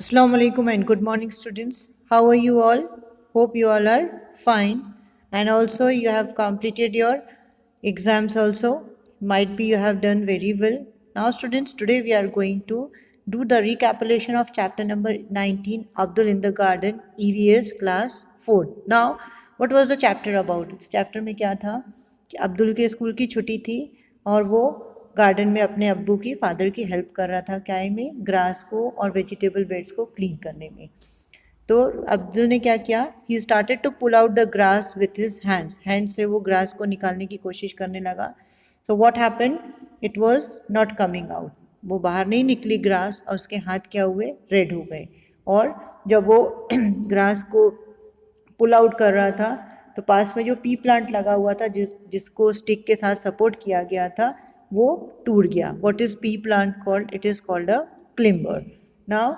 Assalamu alaikum and good morning, students. How are you all? Hope you all are fine. And also, you have completed your exams, also. Might be you have done very well. Now, students, today we are going to do the recapitulation of chapter number 19, Abdul in the Garden, EVS class 4. Now, what was the chapter about? इस chapter में क्या था कि अब्दुल के school की छुट्टी थी और वो गार्डन में अपने अब्बू की फादर की हेल्प कर रहा था क्या में ग्रास को और वेजिटेबल बेड्स को क्लीन करने में। तो अब्दुल ने क्या किया, he started to pull out the grass with his hands, hand से वो ग्रास को निकालने की कोशिश करने लगा। So what happened, it was not coming out, वो बाहर नहीं निकली ग्रास और उसके हाथ क्या हुए, रेड हो गए। और जब वो ग्रास को पुल आउट कर रहा था तो पास में जो पी प्लांट लगा हुआ था जिसको स्टिक के साथ सपोर्ट किया गया था वो टूट गया। What is P plant called, it is called a climber. Now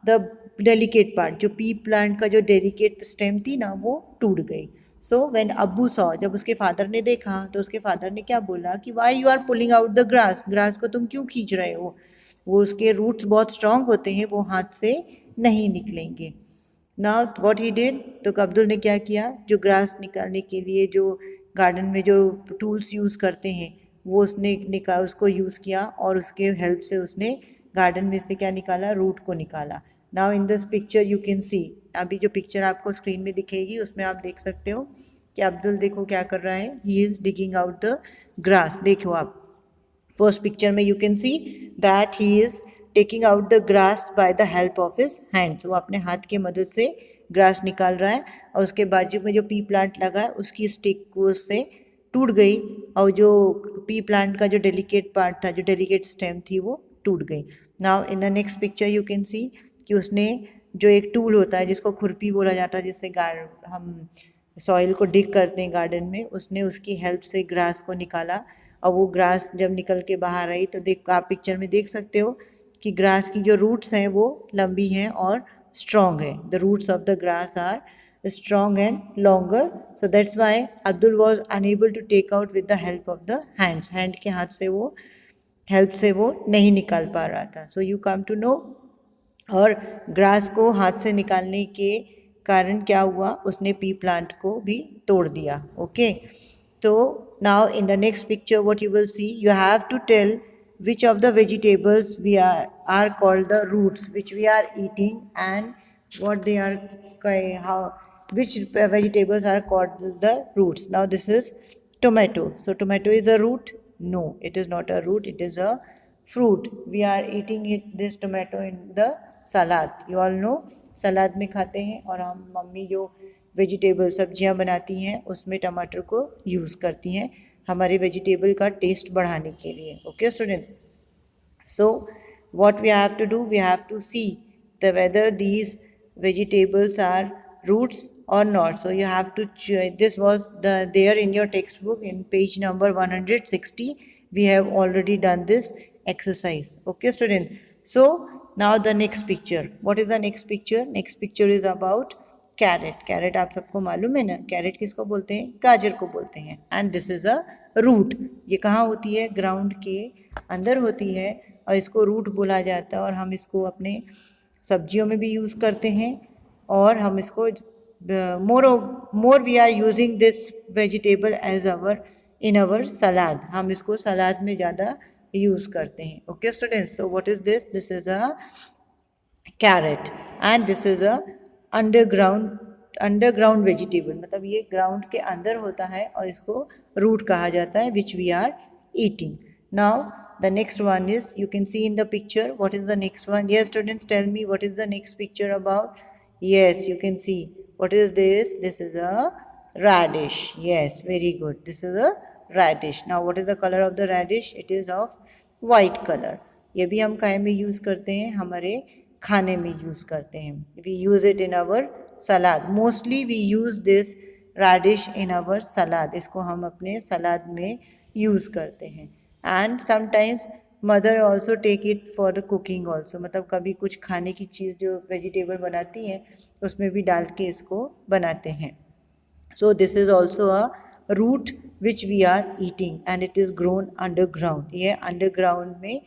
the delicate part, जो पी प्लांट का जो डेलिकेट स्टेम थी ना वो टूट गई। सो व्हेन अब्बू सॉ, जब उसके फादर ने देखा तो उसके फादर ने क्या बोला कि why you are pulling out the grass, grass को तुम क्यों खींच रहे हो, वो उसके रूट्स बहुत स्ट्रांग होते हैं, वो हाथ से नहीं निकलेंगे। नाउ व्हाट ही डिड, तो अब्दुल ने क्या किया, जो ग्रास निकालने के लिए जो गार्डन में जो टूल्स यूज़ करते हैं वो उसने उसको यूज़ किया और उसके हेल्प से उसने गार्डन में से क्या निकाला, रूट को निकाला। Now in this picture you can सी, अभी जो पिक्चर आपको स्क्रीन में दिखेगी उसमें आप देख सकते हो कि अब्दुल देखो क्या कर रहा है, he is digging out the grass. देखो आप फर्स्ट पिक्चर में you can see that he is taking out the grass by the help of his hands, वो अपने हाथ की मदद से ग्रास निकाल रहा है। और उसके बाजू में जो पी प्लांट लगा है उसकी स्टिक को उससे टूट गई और जो पी प्लांट का जो डेलिकेट पार्ट था, जो डेलिकेट स्टेम थी वो टूट गई। Now in the next picture you can सी कि उसने जो एक टूल होता है जिसको खुरपी बोला जाता है, जिससे हम सॉइल को डिग करते हैं गार्डन में, उसने उसकी हेल्प से ग्रास को निकाला। और वो ग्रास जब निकल के बाहर आई तो देख आप पिक्चर में देख सकते हो कि ग्रास की जो रूट्स हैं वो लंबी हैं और स्ट्रॉन्ग है। The roots of the grass are strong and longer, so that's why Abdul was unable to take out with the help of the hands, hand के हाथ से वो हेल्प से वो नहीं निकाल पा रहा था। So you come to know, और ग्रास को हाथ से निकालने के कारण क्या हुआ, उसने पी प्लांट को भी तोड़ दिया। ओके, तो now in the next picture what you will see, you have to tell which of the vegetables we are called the roots which we are eating and what they are, how which vegetables are called the roots. Now this is tomato. So tomato is a root? No, it is not a root, it is a fruit. We are eating it, this tomato, in the salad. You all know सलाद में खाते हैं, और हम mummy जो vegetable सब्जियां बनाती हैं उसमें टमाटर को यूज़ करती हैं हमारे वेजिटेबल का टेस्ट बढ़ाने के लिए। Okay students, so what we have to do, we have to see the whether these vegetables are roots or not. So you have to this was there in your textbook in page number 160. We have already done this exercise. Okay student, so now the next picture, what is the next picture, next picture is about carrot. Carrot आप सबको मालूम है ना, carat किसको बोलते हैं, गाजर को बोलते हैं। And this is a root, ये कहाँ होती है, ग्राउंड के अंदर होती है और इसको रूट बोला जाता है। और हम इसको अपने सब्जियों में भी यूज़ करते हैं और हम इसको more we are using this vegetable as our in our salad, हम इसको सलाद में ज़्यादा यूज़ करते हैं। Okay students, so what is this, this is a carrot and this is a underground vegetable, मतलब ये ग्राउंड के अंदर होता है और इसको रूट कहा जाता है, which we are eating. Now the next one is, you can see in the picture, what is the next one, yes students tell me what is the next picture about, yes you can see what is this, this is a radish, yes very good, this is a radish. Now what is the color of the radish, it is of white color. ये भी हम काहे में use करते हैं, हमारे खाने में यूज़ करते हैं, we use it in our salad, mostly we use this radish in our salad, इसको हम अपने सलाद में यूज़ करते हैं। And sometimes mother also take it for the cooking also, मतलब कभी कुछ खाने की चीज़ जो वेजिटेबल बनाती हैं उसमें भी डाल के इसको बनाते हैं। So this is also a root which we are eating and it is grown underground. ये underground में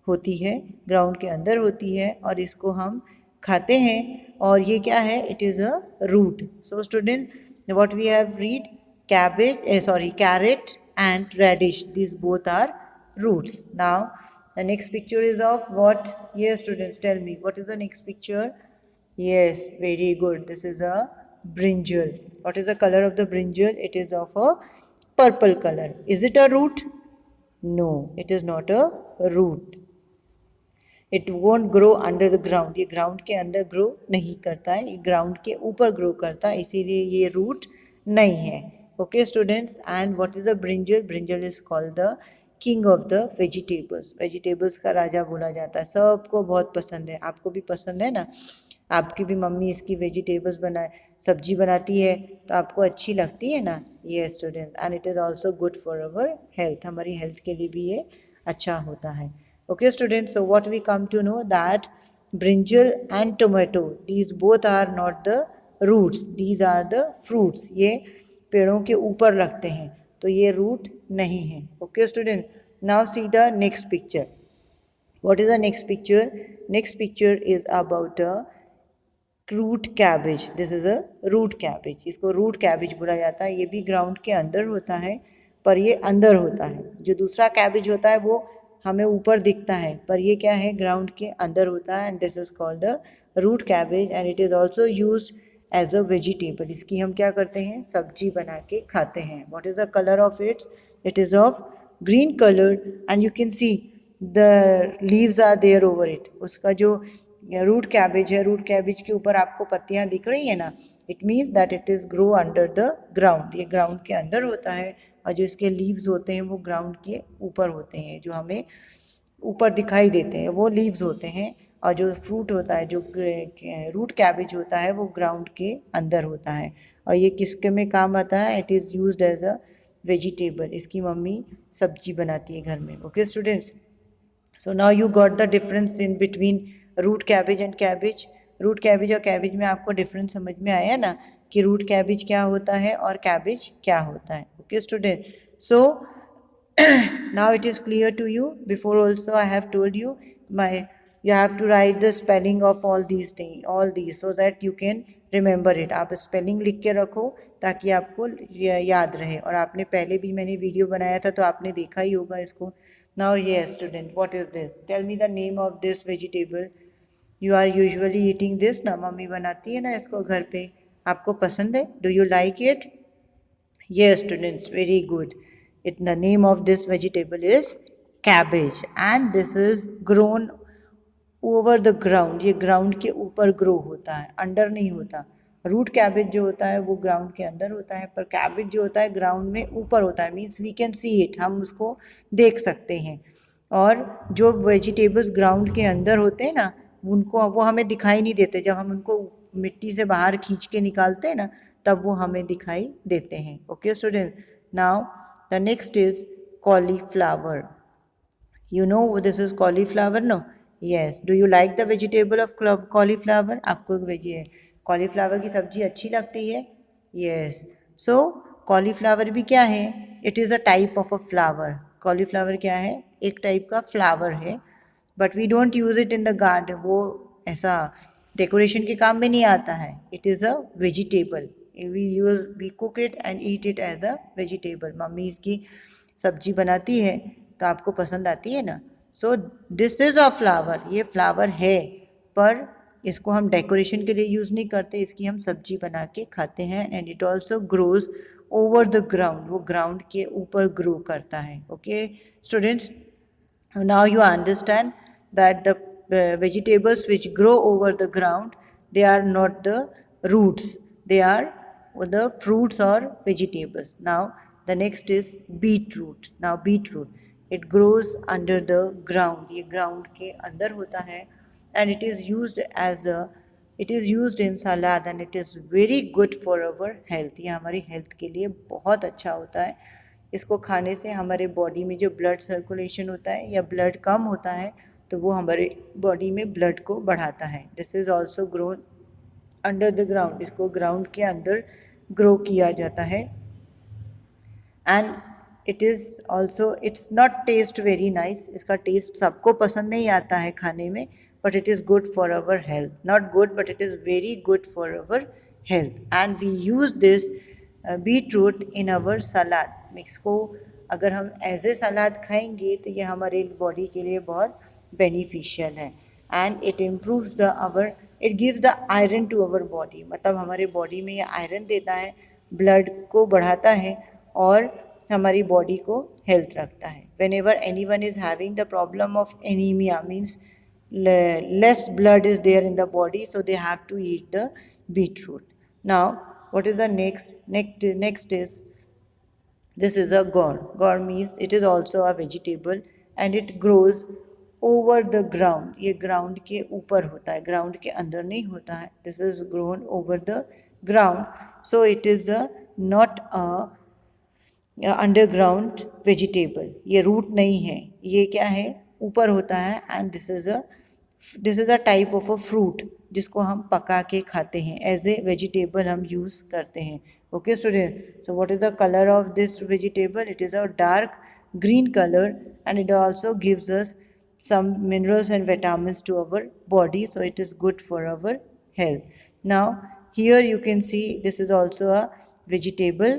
होती है, ग्राउंड के अंदर होती है और इसको हम खाते हैं। और ये क्या है, it is a root. So student, what we have read, cabbage, sorry, carrot and radish, this both are roots. Now the next picture is of what? Yes students, tell me, what is the next picture? Yes, very good, this is a brinjal. What is the color of the brinjal? It is of a purple color. Is it a root? No, it is not a root. It won't grow under the ground, ये ground के अंदर grow नहीं करता है, ये ground के ऊपर grow करता है, इसीलिए ये रूट नहीं है। Okay students, and what is a brinjal? Brinjal is called the king of the vegetables, vegetables का राजा बोला जाता है। सबको बहुत पसंद है, आपको भी पसंद है ना? आपकी भी मम्मी इसकी वेजिटेबल्स बनाए, सब्जी बनाती है तो आपको अच्छी लगती है ना? ये student, and it is also good for our health, हमारी हेल्थ के लिए भी ये अच्छा होता है। Okay students, so what we come to know that brinjal and tomato, these both are not the roots, these are the fruits. ये पेड़ों के ऊपर लगते हैं, तो ये रूट नहीं है। Okay student, now see the next picture. What is the next picture? Next picture is about a root cabbage. This is a root cabbage. इसको root cabbage बोला जाता है। ये भी ग्राउंड के अंदर होता है, पर ये अंदर होता है। जो दूसरा कैबेज होता है वो हमें ऊपर दिखता है, पर ये क्या है, ग्राउंड के अंदर होता है। And this is called the root cabbage and it is also use as a vegetable. इसकी हम क्या करते हैं, सब्जी बना के खाते हैं। What is the colour of its? It is of green colour and you can see the leaves are there over it. उसका जो रूट कैबेज है, रूट कैबेज के ऊपर आपको पत्तियाँ दिख रही है ना, it means that it is grow under the ground. ये ग्राउंड के अंदर होता है और जो इसके लीव्स होते हैं वो ग्राउंड के ऊपर होते हैं, जो हमें ऊपर दिखाई देते हैं वो लीव्स होते हैं। और जो फ्रूट होता है, जो रूट कैबेज होता है, वो ग्राउंड के अंदर होता है। और ये किसके में काम आता है? It is used as a vegetable. इसकी मम्मी सब्जी बनाती है घर में। Okay students, so now you got the difference in between root cabbage and cabbage. Root cabbage और कैबेज में आपको डिफरेंस समझ में आया ना, कि रूट कैबेज क्या होता है और कैबेज क्या होता है। Okay student, so now it is clear to you. Before also I have told you, you have to write the spelling of all these things, all these, so that you can remember it. आप spelling लिख के रखो ताकि आपको याद रहे। और आपने पहले भी मैंने वीडियो बनाया था तो आपने देखा ही होगा इसको। Now yes student, what is this? Tell me the name of this vegetable. You are usually eating this ना, मम्मी बनाती है ना इसको घर पे, आपको पसंद है? Do you like it? Yes students, very good. The name of this vegetable is cabbage and this is grown over the ground. ये ground के ऊपर grow होता है, अंदर नहीं होता। रूट कैबेज जो होता है वो ग्राउंड के अंदर होता है, पर कैबेज जो होता है ग्राउंड में ऊपर होता है। Means we can see it, हम उसको देख सकते हैं। और जो वेजिटेबल्स ग्राउंड के अंदर होते हैं ना, उनको वो हमें दिखाई नहीं देते। जब हम उनको मिट्टी से बाहर खींच के निकालते हैं ना, तब वो हमें दिखाई देते हैं। Okay student, now the next is cauliflower. You know this is cauliflower, no? Yes. Do you like the vegetable of cauliflower? आपको कॉलीफ्लावर की सब्जी अच्छी लगती है? Yes. So कॉलीफ्लावर भी क्या है? It is a type of a flower. Cauliflower क्या है? एक टाइप का फ्लावर है, but we don't use it in the garden. वो ऐसा डेकोरेशन के काम में नहीं आता है। It is a vegetable. We cook it and eat it as a vegetable. Mummy इसकी सब्जी बनाती है तो आपको पसंद आती है ना। So this is a flower, ये फ्लावर है, पर इसको हम डेकोरेशन के लिए यूज़ नहीं करते, इसकी हम सब्जी बना के खाते हैं। And it also grows over the ground, वो ग्राउंड के ऊपर ग्रो करता है। Okay students, now you understand that the vegetables which grow over the ground, they are not the roots, they are the fruits or vegetables. Now the next is beetroot. Now beetroot, it grows under the ground, ये ground के अंदर होता है। and it is used as a it is used in salad and it is very good for our health. ये हमारी health के लिए बहुत अच्छा होता है। इसको खाने से हमारे बॉडी में जो ब्लड सर्कुलेशन होता है या ब्लड कम होता है, तो वो हमारे बॉडी में ब्लड को बढ़ाता है। This is also grown under the ground, इसको ग्राउंड के अंदर ग्रो किया जाता है। And it is also, it's not taste very nice, इसका टेस्ट सबको पसंद नहीं आता है खाने में, but it is good for our health. Not good, but it is very good for our health. And we use this beetroot in our salad. इसको अगर हम एज ए सलाद खाएंगे तो ये हमारे बॉडी के लिए बहुत बेनिफिशियल है. And it improves the our, it gives the iron to our body. मतलब हमारे बॉडी में ये आयरन देता है, ब्लड को बढ़ाता है और हमारी बॉडी को हेल्थ रखता है. When ever any one is having the problem of anaemia, means less blood is there in the body, so they have to eat the beetroot. Now what is the next is, this is a gourd. Gourd means it is also a vegetable and it grows over the ground. ये ground के ऊपर होता है, ground के अंदर नहीं होता है. This is grown over the ground, so it is a not a underground vegetable. ये रूट नहीं है, ये क्या है, ऊपर होता है. And this is a type of a fruit जिसको हम पका के खाते हैं, एज ए वेजिटेबल हम यूज़ करते हैं. Okay student, so what is the colour of this vegetable? It is a dark green color and it also gives us some minerals and vitamins to our body, so it is good for our health. Now here you can see this is also a vegetable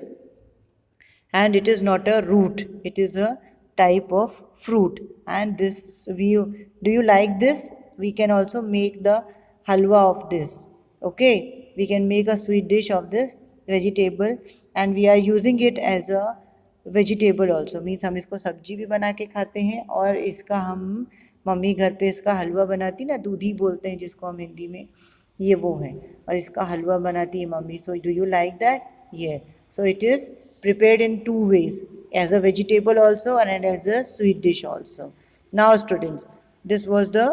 and it is not a root, it is a type of fruit. And this do you like this? We can also make the halwa of this. Okay, we can make a sweet dish of this vegetable and we are using it as a vegetable also. Means हम इसको सब्जी भी बना के खाते हैं और इसका हम मम्मी घर पे इसका हलवा बनाती ना, दूधी बोलते हैं जिसको हम हिंदी में, ये वो है, और इसका हलवा बनाती है mummy. So do you like that? ये so it is prepared in two ways, as a vegetable also and as a sweet dish also. Now students, this was the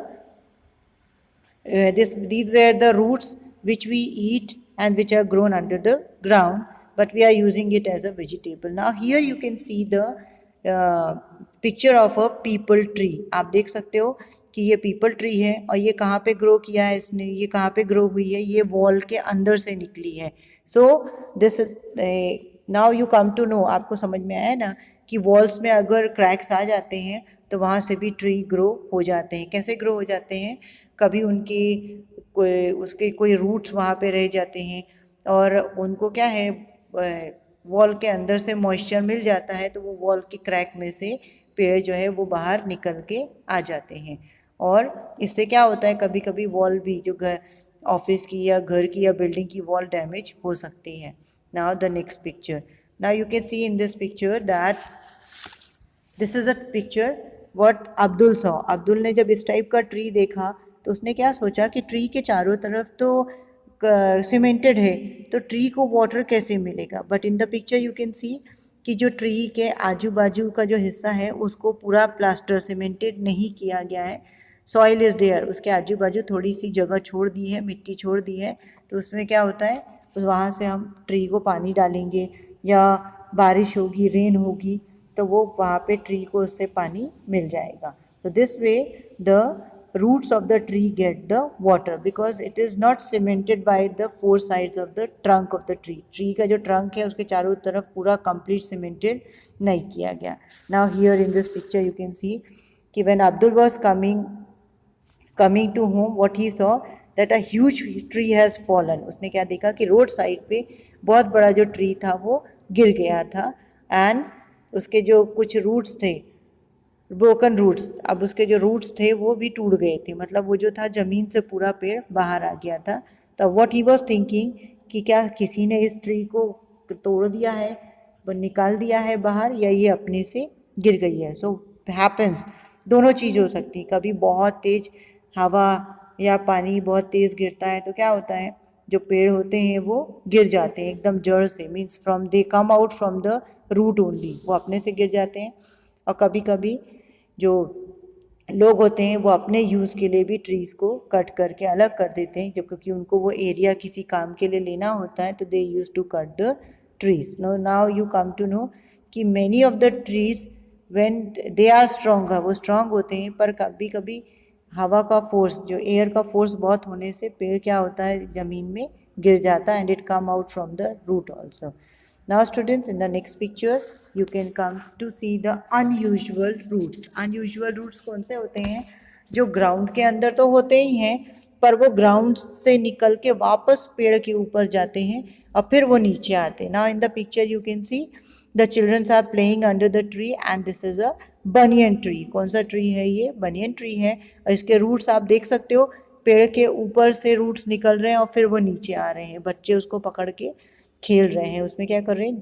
these were the roots which we eat and which are grown under the ground, but we are using it as a vegetable. Now here you can see the picture of a peepal tree. आप देख सकते हो कि ये people tree है और ये कहाँ पे ग्रो किया है इसने, ये कहाँ पे ग्रो हुई है, ये वॉल के अंदर से निकली है. So this is, now you come to know, आपको समझ में आया ना कि वॉल्स में अगर क्रैक्स आ जाते हैं तो वहाँ से भी ट्री ग्रो हो जाते हैं. कैसे ग्रो हो जाते हैं? कभी उसके कोई रूट्स वहाँ पे रह जाते हैं और उनको क्या है, वॉल के अंदर से मॉइस्चर मिल जाता है तो वो वॉल के क्रैक में से पेड़ जो है वो बाहर निकल के आ जाते हैं. और इससे क्या होता है, कभी कभी वॉल भी जो घर ऑफिस की या घर की या बिल्डिंग की वॉल डैमेज हो सकती है. Now the next picture. Now you can see in this picture that this is a picture what Abdul saw. Abdul ने जब इस टाइप का ट्री देखा तो उसने क्या सोचा कि ट्री के चारों तरफ तो सीमेंटेड है तो ट्री को वाटर कैसे मिलेगा. But in the picture you can सी कि जो ट्री के आजू बाजू का जो हिस्सा है उसको पूरा प्लास्टर सीमेंटेड नहीं किया गया है. सॉइल इज़ देयर, उसके आजू बाजू थोड़ी सी जगह छोड़ दी है, मिट्टी छोड़ दी है. तो उसमें क्या होता है, वहाँ से हम ट्री को पानी डालेंगे या बारिश होगी, रेन होगी, तो वो वहाँ पे ट्री को उससे पानी मिल जाएगा. तो this way the roots of the tree get the water because it is not cemented by the four sides of the trunk of the tree. Tree का जो trunk है उसके चारों तरफ पूरा complete cemented नहीं किया गया. Now here in this picture you can see कि when Abdul was coming to home, what he saw that a huge tree has fallen. उसने क्या देखा कि रोड साइड पे बहुत बड़ा जो ट्री था वो गिर गया था एंड उसके जो कुछ रूट्स थे, ब्रोकन रूट्स, अब उसके जो रूट्स थे वो भी टूट गए थे. मतलब वो जो था ज़मीन से पूरा पेड़ बाहर आ गया था. तो व्हाट ही वाज थिंकिंग कि क्या किसी ने इस ट्री को तोड़ दिया है, निकाल दिया है बाहर, या ये अपने से गिर गई है. सो हैपन्स, दोनों चीज़ हो सकती. कभी बहुत तेज़ हवा या पानी बहुत तेज़ गिरता है तो क्या होता है, जो पेड़ होते हैं वो गिर जाते हैं एकदम जड़ से, means from they come out from the root only, वो अपने से गिर जाते हैं. और कभी कभी जो लोग होते हैं वो अपने यूज़ के लिए भी ट्रीज़ को कट करके अलग कर देते हैं, जब क्योंकि उनको वो एरिया किसी काम के लिए लेना होता है तो they use to cut the trees. Now you come to know कि many of the trees when they are stronger, वो स्ट्रॉन्ग होते हैं, पर कभी कभी हवा का फोर्स, जो एयर का फोर्स बहुत होने से पेड़ क्या होता है, ज़मीन में गिर जाता है and it come out from the root also. Now students, in the next picture you can come to see the unusual roots. Unusual roots कौन से होते हैं? जो ग्राउंड के अंदर तो होते ही हैं, पर वो ग्राउंड से निकल के वापस पेड़ के ऊपर जाते हैं और फिर वो नीचे आते हैं. Now in the picture you can see the childrens are playing under the tree and this is a banyan tree. कौन सा ट्री है ये? बनियन ट्री है. और इसके रूट्स आप देख सकते हो, पेड़ के ऊपर से रूट्स निकल रहे हैं और फिर वो नीचे आ रहे हैं. बच्चे उसको पकड़ के खेल रहे हैं. उसमें क्या कर रहे हैं?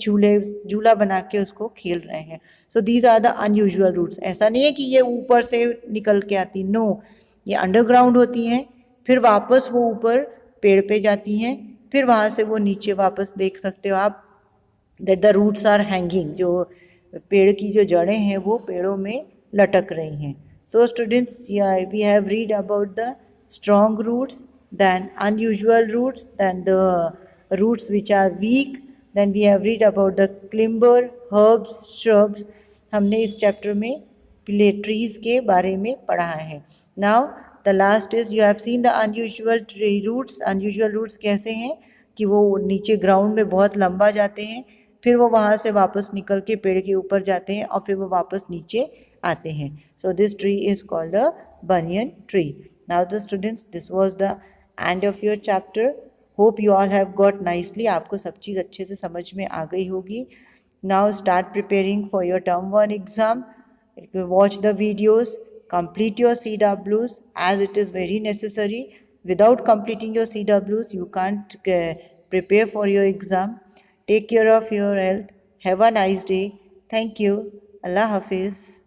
झूला बना के उसको खेल रहे हैं. So these are the unusual roots. ऐसा नहीं है कि ये ऊपर से निकल के आती, नो, ये अंडरग्राउंड होती हैं, फिर वापस वो ऊपर पेड़ पे जाती हैं, फिर वहाँ से वो नीचे वापस. देख सकते हो आप that the roots are hanging, जो पेड़ की जो जड़ें हैं वो पेड़ों में लटक रही हैं. So students, we have read about the strong roots, then unusual roots, then the roots which are weak, then we have read about the climber, herbs, shrubs. हमने इस चैप्टर में ट्रीज के बारे में पढ़ा है. Now the last is you have seen the unusual tree roots. Unusual roots कैसे हैं कि वो नीचे ग्राउंड में बहुत लंबा जाते हैं, फिर वो वहाँ से वापस निकल के पेड़ के ऊपर जाते हैं और फिर वो वापस नीचे आते हैं. So this tree is called a banyan tree. Now the students, this was the end of your chapter. Hope you all have got nicely. आपको सब चीज़ अच्छे से समझ में आ गई होगी. Now start preparing for your term 1 exam. Watch the videos, complete your CWs as it is very necessary. Without completing your CWs, you can't prepare for your exam. Take care of your health. Have a nice day. Thank you. Allah Hafiz.